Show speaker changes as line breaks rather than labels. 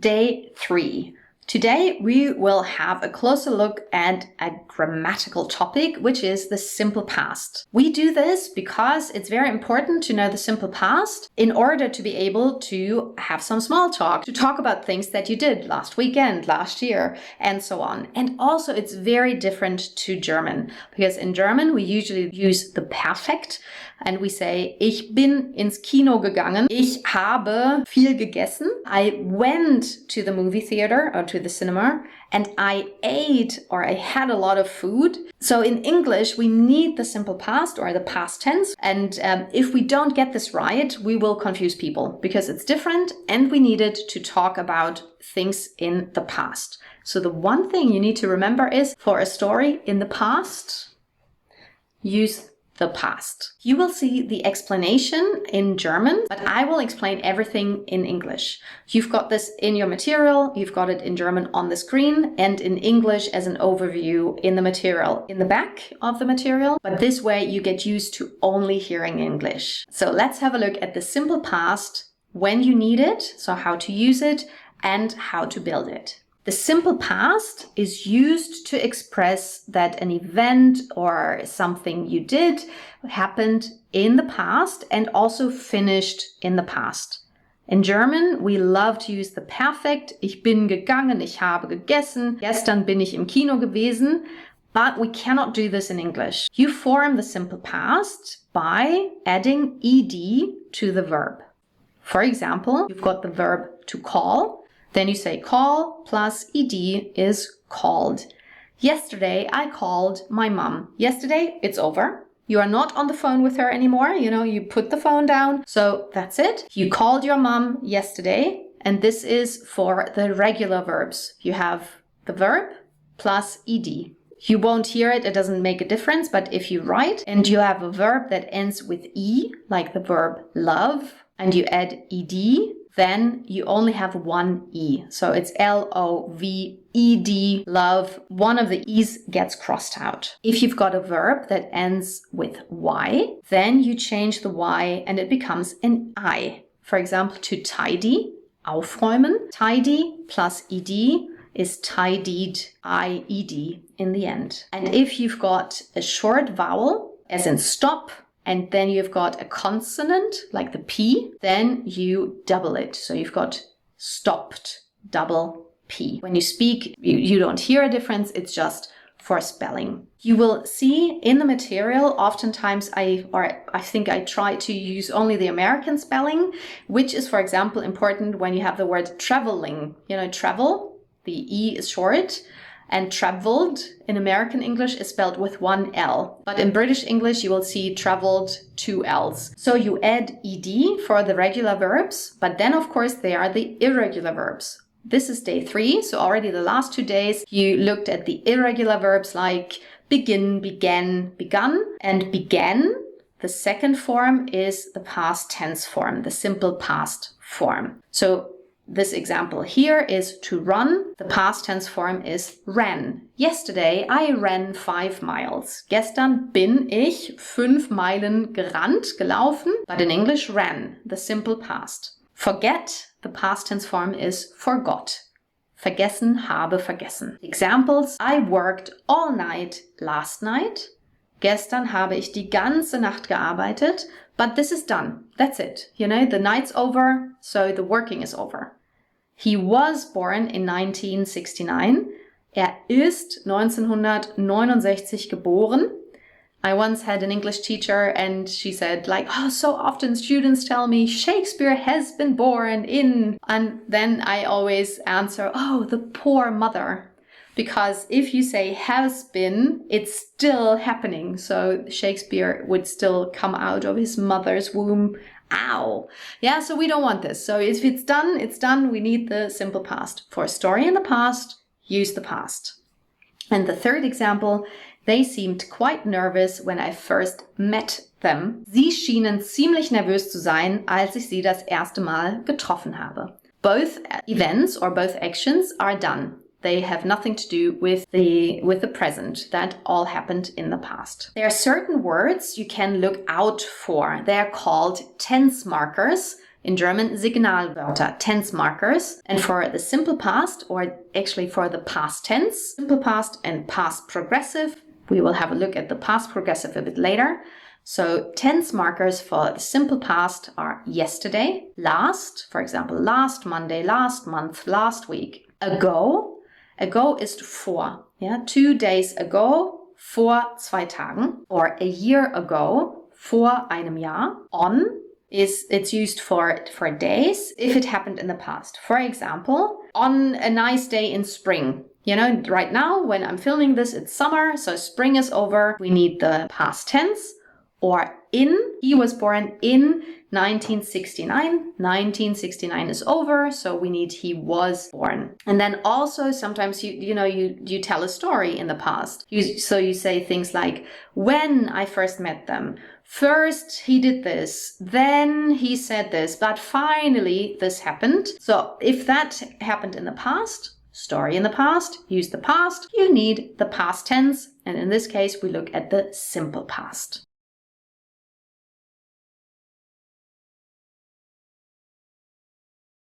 day 3. Today we will have a closer look at a grammatical topic, which is the simple past. We do this because it's very important to know the simple past in order to be able to have some small talk, to talk about things that you did last weekend, last year, and so on. And also it's very different to German, because in German we usually use the perfect and we say, ich bin ins Kino gegangen, ich habe viel gegessen, I went to the movie theater or to the cinema, and I ate or I had a lot of food. So in English, we need the simple past or the past tense. And if we don't get this right, we will confuse people because it's different and we need it to talk about things in the past. So the one thing you need to remember is for a story in the past, use the past. You will see the explanation in German, but I will explain everything in English. You've got this in your material, you've got it in German on the screen and in English as an overview in the material, in the back of the material, but this way you get used to only hearing English. So let's have a look at the simple past, when you need it, so how to use it and how to build it. The simple past is used to express that an event or something you did happened in the past and also finished in the past. In German, we love to use the perfect. Ich bin gegangen, ich habe gegessen. Gestern bin ich im Kino gewesen. But we cannot do this in English. You form the simple past by adding ed to the verb. For example, you've got the verb to call. Then you say call plus ed is called. Yesterday, I called my mom. Yesterday, it's over. You are not on the phone with her anymore. You put the phone down. So that's it. You called your mom yesterday. And this is for the regular verbs. You have the verb plus ed. You won't hear it. It doesn't make a difference. But if you write and you have a verb that ends with e, like the verb love, and you add ed, then you only have one E. So it's L-O-V-E-D, love. One of the E's gets crossed out. If you've got a verb that ends with Y, then you change the Y and it becomes an I. For example, to tidy, aufräumen. Tidy plus ed is tidied, I-E-D in the end. And if you've got a short vowel, as in stop, and then you've got a consonant, like the P, then you double it. So you've got stopped, double P. When you speak, you don't hear a difference. It's just for spelling. You will see in the material, oftentimes I think I try to use only the American spelling, which is, for example, important when you have the word traveling. Travel, the E is short. And traveled in American English is spelled with one L. But in British English, you will see traveled, two L's. So you add ed for the regular verbs, but then of course they are the irregular verbs. This is day 3, so already the last 2 days you looked at the irregular verbs like begin, began, begun, and began. The second form is the past tense form, the simple past form. So this example here is to run. The past tense form is ran. Yesterday I ran 5 miles. Gestern bin ich 5 Meilen gerannt, gelaufen. But in English, ran, the simple past. Forget, the past tense form is forgot. Vergessen, habe vergessen. Examples, I worked all night last night. Gestern habe ich die ganze Nacht gearbeitet. But this is done. That's it. The night's over, so the working is over. He was born in 1969. Ist 1969 geboren. I once had an English teacher and she said so often students tell me Shakespeare has been born in, and then I always answer, the poor mother. Because if you say has been, it's still happening. So Shakespeare would still come out of his mother's womb. Ow. Yeah, so we don't want this. So if it's done, it's done. We need the simple past. For a story in the past, use the past. And the third example, they seemed quite nervous when I first met them. Sie schienen ziemlich nervös zu sein, als ich sie das erste Mal getroffen habe. Both events or both actions are done. They have nothing to do with the present. That all happened in the past. There are certain words you can look out for. They are called tense markers. in German Signalwörter, tense markers. And for the simple past, or actually for the past tense, simple past and past progressive, we will have a look at the past progressive a bit later. So tense markers for the simple past are yesterday, last, for example, last Monday, last month, last week. Ago is vor, 2 days ago, vor 2 Tagen, or a year ago, vor einem Jahr. On it's used for days if it happened in the past. For example, on a nice day in spring. Right now when I'm filming this, it's summer, so spring is over. We need the past tense. Or he was born in 1969. 1969 is over, so we need he was born. And then also sometimes you tell a story in the past. So you say things like, when I first met them, first he did this, then he said this, but finally this happened. So if that happened in the past, story in the past, use the past, you need the past tense. And in this case, we look at the simple past.